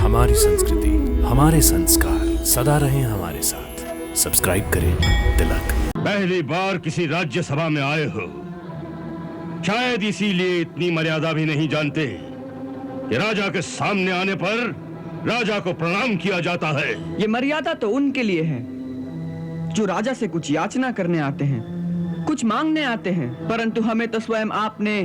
हमारी संस्कृति, हमारे संस्कार सदा रहें हमारे साथ। सब्सक्राइब करें तिलक। पहली बार किसी राज्यसभा में आए हो, शायद इसीलिए इतनी मर्यादा भी नहीं जानते कि राजा के सामने आने पर राजा को प्रणाम किया जाता है। ये मर्यादा तो उनके लिए है जो राजा से कुछ याचना करने आते हैं, कुछ मांगने आते हैं। परंतु हमें तो स्वयं आपने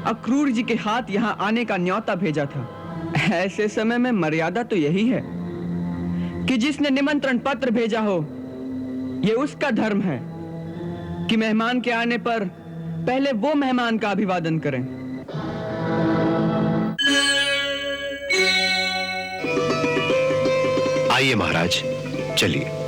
अक्रूर जी के हाथ यहाँ आने का न्योता भेजा था। ऐसे समय में मर्यादा तो यही है कि जिसने निमंत्रण पत्र भेजा हो, ये उसका धर्म है कि मेहमान के आने पर पहले वो मेहमान का अभिवादन करें। आइए महाराज, चलिए।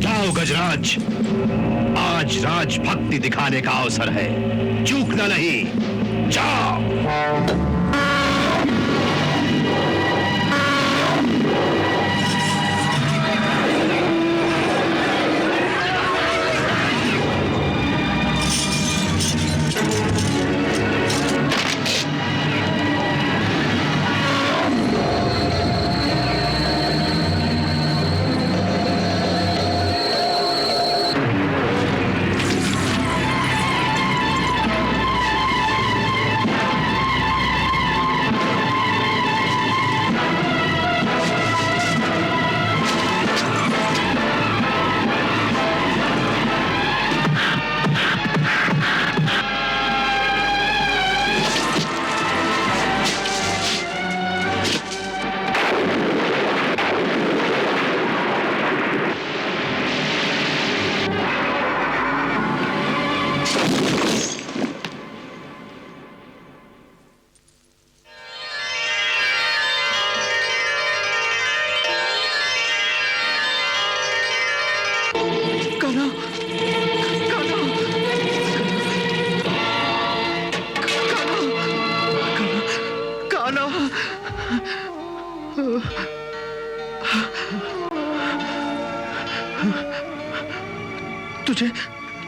जाओ गजराज, आज राजभक्ति दिखाने का अवसर है, चूकना नहीं। जाओ।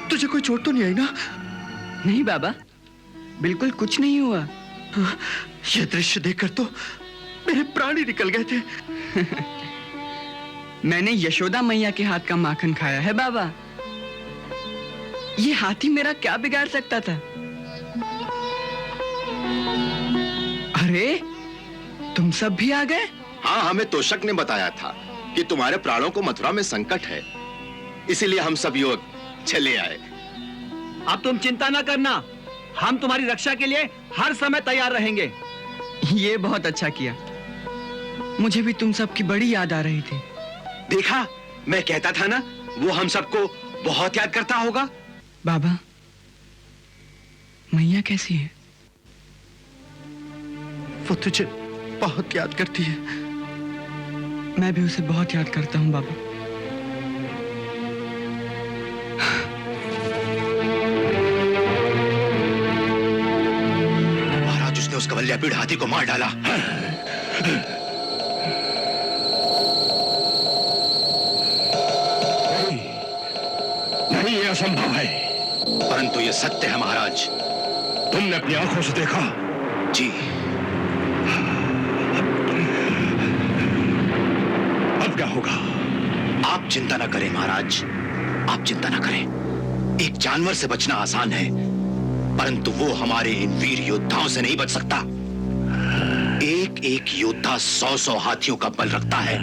तुझे कोई चोट तो नहीं आई ना? नहीं बाबा, बिल्कुल कुछ नहीं हुआ। यह दृश्य देखकर तो मेरे प्राण ही निकल गए थे। मैंने यशोदा मैया के हाथ का माखन खाया है बाबा। ये हाथी मेरा क्या बिगाड़ सकता था? अरे, तुम सब भी आ गए? हाँ, हमें तोशक ने बताया था कि तुम्हारे प्राणों को मथुरा में संकट है, इसीलिए हम सब युवक चले आए। अब तुम चिंता ना करना, हम तुम्हारी रक्षा के लिए हर समय तैयार रहेंगे। ये बहुत अच्छा किया, मुझे भी तुम सबकी बड़ी याद आ रही थी। देखा, मैं कहता था ना, वो हम सबको बहुत याद करता होगा। बाबा, मैया कैसी है? वो तुझे बहुत याद करती है। मैं भी उसे बहुत याद करता हूँ बाबा। महाराज, उसने उस कवल्यापीड़ हाथी को मार डाला। नहीं, यह असंभव है। परंतु यह सत्य है महाराज। तुमने अपनी आंखों से देखा? जी। अब क्या होगा? आप चिंता न करें महाराज, आप चिंता न करें। एक जानवर से बचना आसान है, परंतु वो हमारे इन वीर योद्धाओं से नहीं बच सकता। एक एक योद्धा 100-100 हाथियों का बल रखता है।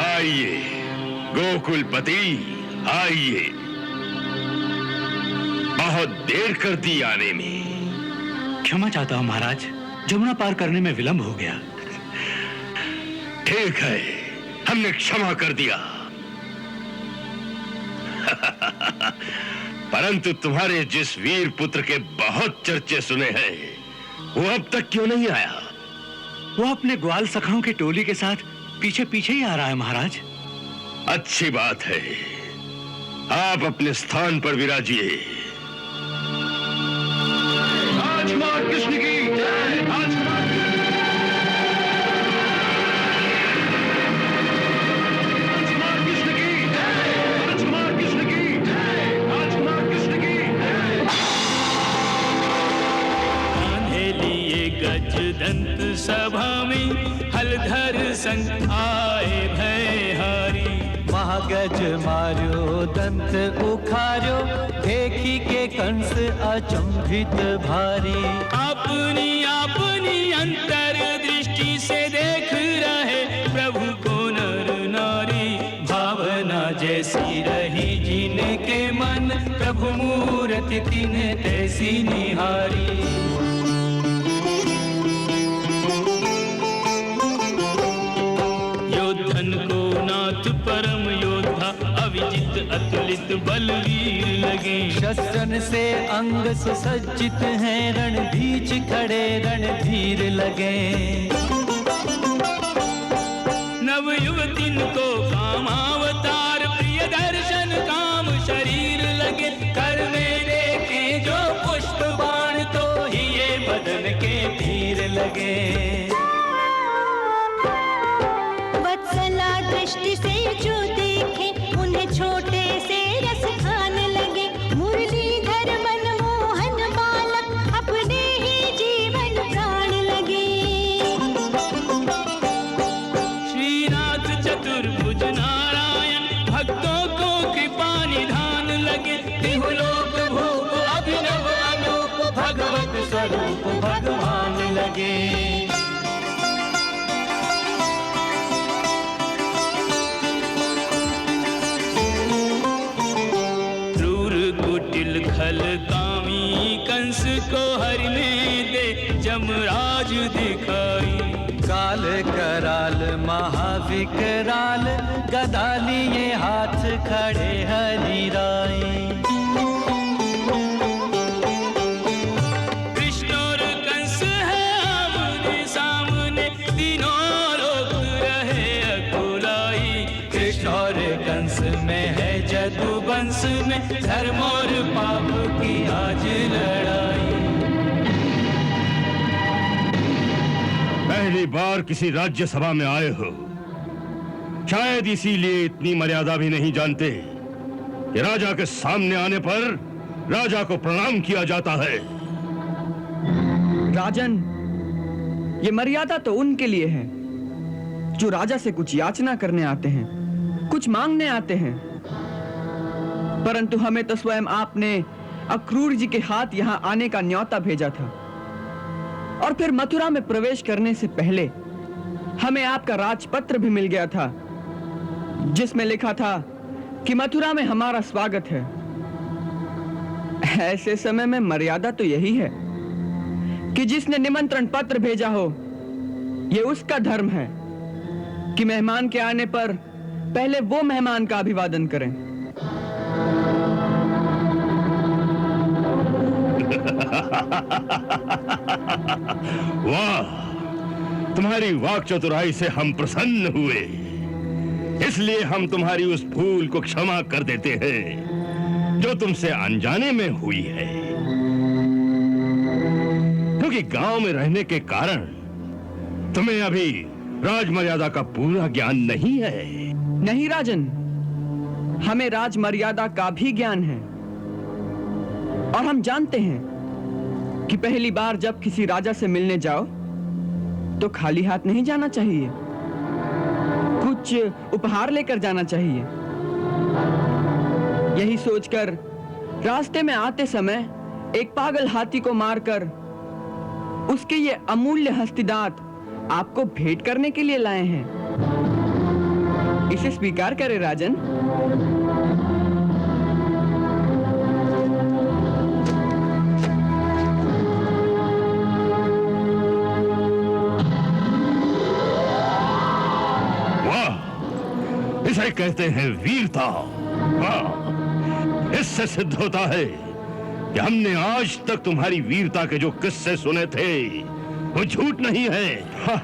आइए गोकुलपति, आइए। बहुत देर कर दी आने में। क्षमा चाहता हूँ महाराज, जमुना पार करने में विलंब हो गया। ठीक है, हमने क्षमा कर दिया। परंतु तुम्हारे जिस वीर पुत्र के बहुत चर्चे सुने हैं, वो अब तक क्यों नहीं आया? वो अपने ग्वाल सखाओं की टोली के साथ पीछे पीछे ही आ रहा है महाराज। अच्छी बात है, आप अपने स्थान पर विराजिए। राजकुमार कृष्ण की जय। राजकुमार कृष्ण की जय। राजकुमार कृष्ण की जय। राजकुमार कृष्ण की जय। कान्हे लिए गजदंत सभा में हलधर संग आए भयहारी। महागज मार्यो दंत उखार्यो, देखी के कंस अचंभित भारी। अपनी अपनी अंतर दृष्टि से देख रहे प्रभु को नर नारी। भावना जैसी रही जिनके मन, प्रभु मूरति तिन्हें तैसी निहारी। योद्धन को नाथ परम योद्धा, अविजित अतुलित बलवीर लगे। शस्त्रन से अंग सुसज्जित हैं, रण बीच खड़े रणधीर लगे। नव युवतिन को कामावतार, प्रिय दर्शन काम शरीर लगे। कर में देखे जो पुष्प बाण, तो ही ये बदन के तीर लगे। वत्सला दृष्टि से जो देखे, उन्हें छोटे से रस खाने लगे। मुरलीधर मनमोहन बालक, अपने ही जीवन प्राण लगे। श्रीनाथ चतुर्भुज नारायण, भक्तों को कृपा निधान लगे। तिहुलोक भूप अभिनव अनूप, भगवत स्वरूप भगवान लगे। कुटिल खल कामी कंस को हरने दे जमराज दिखाई। काल कराल महाविकराल, गदा लिए हाथ खड़े हरिराई। कृष्ण और कंस है आमने सामने, तीनों लोग रहे अकुलाई। कृष्ण और कंस में है जदु वंश में, धर्म और पाप की आज लड़ाई। पहली बार किसी राज्यसभा में आए हो, शायद इसीलिए इतनी मर्यादा भी नहीं जानते कि राजा के सामने आने पर राजा को प्रणाम किया जाता है। राजन, ये मर्यादा तो उनके लिए है जो राजा से कुछ याचना करने आते हैं, कुछ मांगने आते हैं। परंतु हमें तो स्वयं आपने अक्रूर जी के हाथ यहाँ आने का न्योता भेजा था, और फिर मथुरा में प्रवेश करने से पहले हमें आपका राजपत्र भी मिल गया था, जिसमें लिखा था कि मथुरा में हमारा स्वागत है। ऐसे समय में मर्यादा तो यही है कि जिसने निमंत्रण पत्र भेजा हो, यह उसका धर्म है कि मेहमान के आने पर पहले वो मेहमान का अभिवादन करें। वाह, तुम्हारी वाक चतुराई से हम प्रसन्न हुए, इसलिए हम तुम्हारी उस भूल को क्षमा कर देते हैं जो तुमसे अनजाने में हुई है। क्योंकि गांव में रहने के कारण तुम्हें अभी राज मर्यादा का पूरा ज्ञान नहीं है। नहीं राजन, हमें राज मर्यादा का भी ज्ञान है, और हम जानते हैं कि पहली बार जब किसी राजा से मिलने जाओ तो खाली हाथ नहीं जाना चाहिए, कुछ उपहार लेकर जाना चाहिए। यही सोचकर रास्ते में आते समय एक पागल हाथी को मारकर उसके ये अमूल्य हस्तिदांत आपको भेंट करने के लिए लाए हैं। इसे स्वीकार करें राजन। इसे कहते हैं वीरता। हाँ, इससे सिद्ध होता है कि हमने आज तक तुम्हारी वीरता के जो किस्से सुने थे वो झूठ नहीं है। हाँ,